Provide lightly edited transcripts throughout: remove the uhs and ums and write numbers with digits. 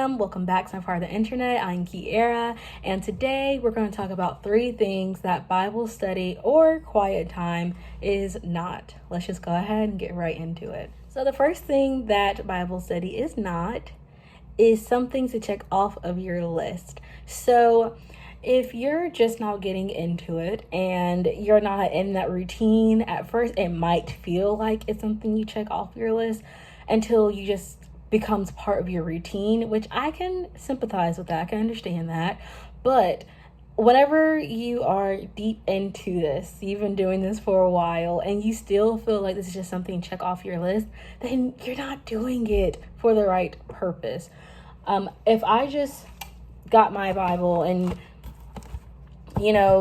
fam, welcome back to my part of the internet. I'm Keeyaria, and today we're going to talk about 3 things that Bible study or quiet time is not. Let's just go ahead and get right into it. So the first thing that Bible study is not is something to check off of your list. So if you're just now getting into it and you're not in that routine at first, it might feel like it's something you check off your list until you just becomes part of your routine, which I can sympathize with that. I can understand that. But whenever you are deep into this, you've been doing this for a while, and you still feel like this is just something to check off your list, then you're not doing it for the right purpose. If I just got my Bible and,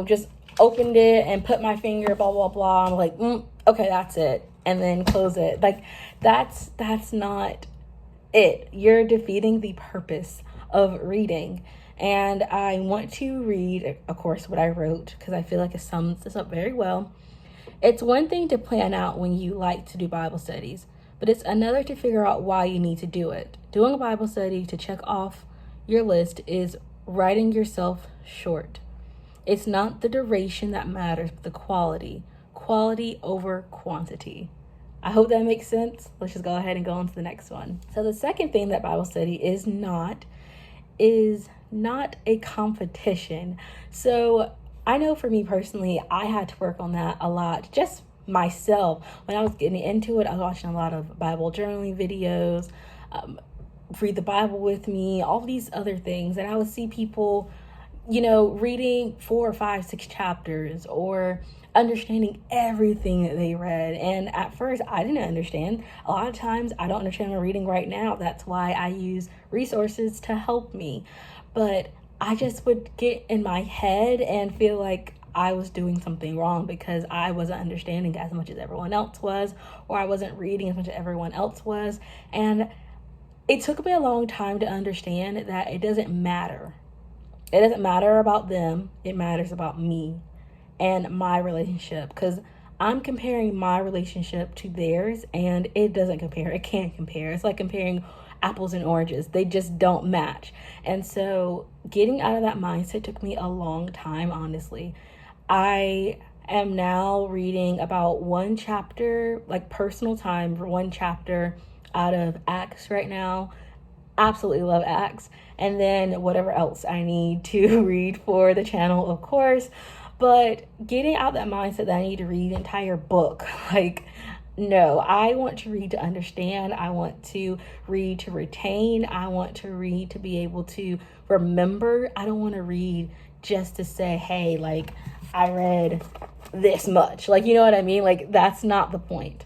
just opened it and put my finger, blah, blah, blah, I'm like, okay, that's it. And then close it. Like, that's not it. You're defeating the purpose of reading. And I want to read, of course, what I wrote because I feel like it sums this up very well. It's one thing to plan out when you like to do Bible studies, but it's another to figure out why you need to do it. Doing a Bible study to check off your list is writing yourself short. It's not the duration that matters, but the quality. Quality over quantity. I hope that makes sense. Let's just go ahead and go on to the next one. So the second thing that Bible study is not a competition. So I know for me personally, I had to work on that a lot, just myself. When I was getting into it, I was watching a lot of Bible journaling videos, read the Bible with me, all these other things. And I would see people, reading 4, 5, 6 chapters or understanding everything that they read. And at first I didn't understand. A lot of times I don't understand my reading right now. That's why I use resources to help me. But I just would get in my head and feel like I was doing something wrong because I wasn't understanding as much as everyone else was, or I wasn't reading as much as everyone else was. And it took me a long time to understand that it doesn't matter. It doesn't matter about them. It matters about me and my relationship, because I'm comparing my relationship to theirs, and it doesn't compare. It can't compare. It's like comparing apples and oranges. They just don't match. And so getting out of that mindset took me a long time, honestly. I am now reading about 1 chapter, like personal time for 1 chapter out of Acts right now. Absolutely love Acts. And then whatever else I need to read for the channel, of course. But getting out that mindset that I need to read the entire book, no, I want to read to understand. I want to read to retain. I want to read to be able to remember. I don't want to read just to say, hey, I read this much. You know what I mean? That's not the point.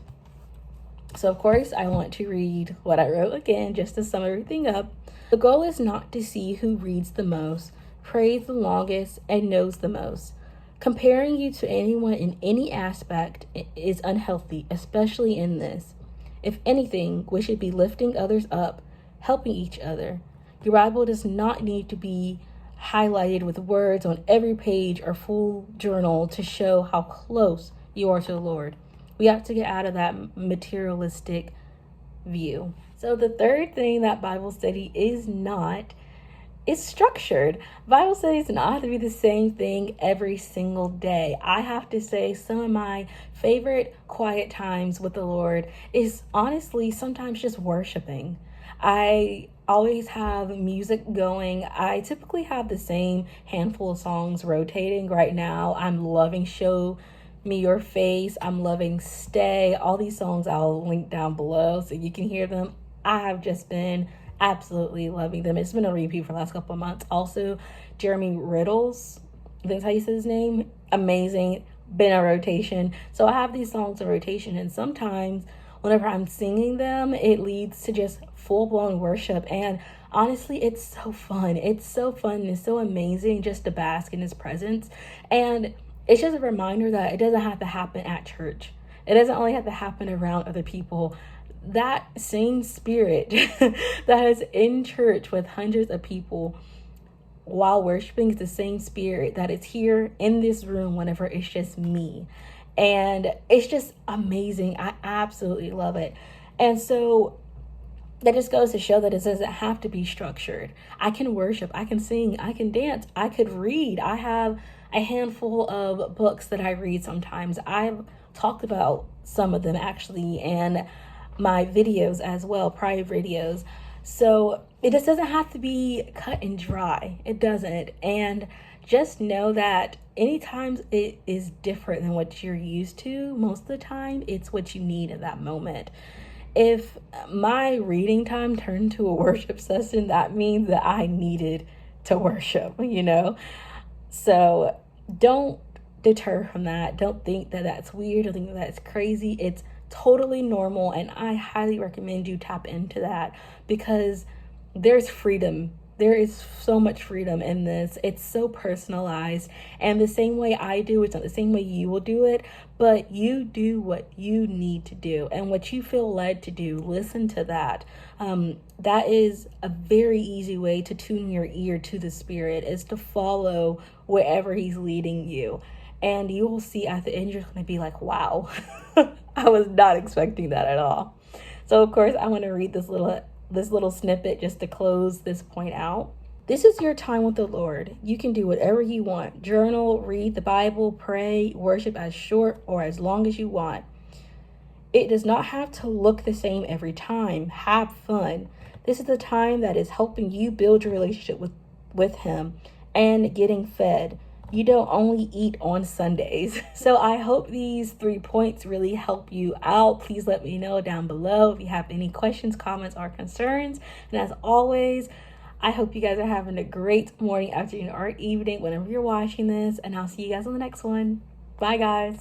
So, of course, I want to read what I wrote again, just to sum everything up. The goal is not to see who reads the most, prays the longest, and knows the most. Comparing you to anyone in any aspect is unhealthy, especially in this. If anything, we should be lifting others up, helping each other. Your Bible does not need to be highlighted with words on every page or full journal to show how close you are to the Lord. We have to get out of that materialistic view. So the third thing that Bible study is not is structured. Bible study does not have to be the same thing every single day. I have to say some of my favorite quiet times with the Lord is honestly sometimes just worshiping. I always have music going. I typically have the same handful of songs rotating right now. I'm loving Show Me Your Face. I'm loving Stay. All these songs I'll link down below so you can hear them. I have just been absolutely loving them. It's been a repeat for the last couple of months. Also, Jermy Riddle's, that's how you say his name, amazing, been a rotation. So I have these songs in rotation, and sometimes whenever I'm singing them, it leads to just full-blown worship. And honestly, it's so fun. It's so fun and it's so amazing just to bask in his presence. And it's just a reminder that it doesn't have to happen at church. It doesn't only have to happen around other people. That same spirit that is in church with hundreds of people while worshiping is the same spirit that is here in this room whenever it's just me. And it's just amazing. I absolutely love it. And so that just goes to show that it doesn't have to be structured. I can worship, I can sing, I can dance, I could read. I have a handful of books that I read sometimes. I've talked about some of them actually in my videos as well, prior videos. So it just doesn't have to be cut and dry. It doesn't. And just know that anytime it is different than what you're used to, most of the time it's what you need at that moment. If my reading time turned to a worship session, that means that I needed to worship, you know? So don't deter from that. Don't think that that's weird. Don't think that that's crazy. It's totally normal, and I highly recommend you tap into that, because there's freedom. There is so much freedom in this. It's so personalized, and the same way I do, it's not the same way you will do it, but you do what you need to do and what you feel led to do. Listen to that. That is a very easy way to tune your ear to the Spirit, is to follow wherever He's leading you. And you will see at the end, you're going to be like, wow, I was not expecting that at all. So of course, I want to read this little snippet just to close this point out. This is your time with the Lord. You can do whatever you want. Journal, read the Bible, pray, worship as short or as long as you want. It does not have to look the same every time. Have fun. This is the time that is helping you build your relationship with Him and getting fed. You don't only eat on Sundays. So I hope these 3 points really help you out. Please let me know down below if you have any questions, comments, or concerns. And as always, I hope you guys are having a great morning, afternoon, or evening whenever you're watching this. And I'll see you guys on the next one. Bye, guys.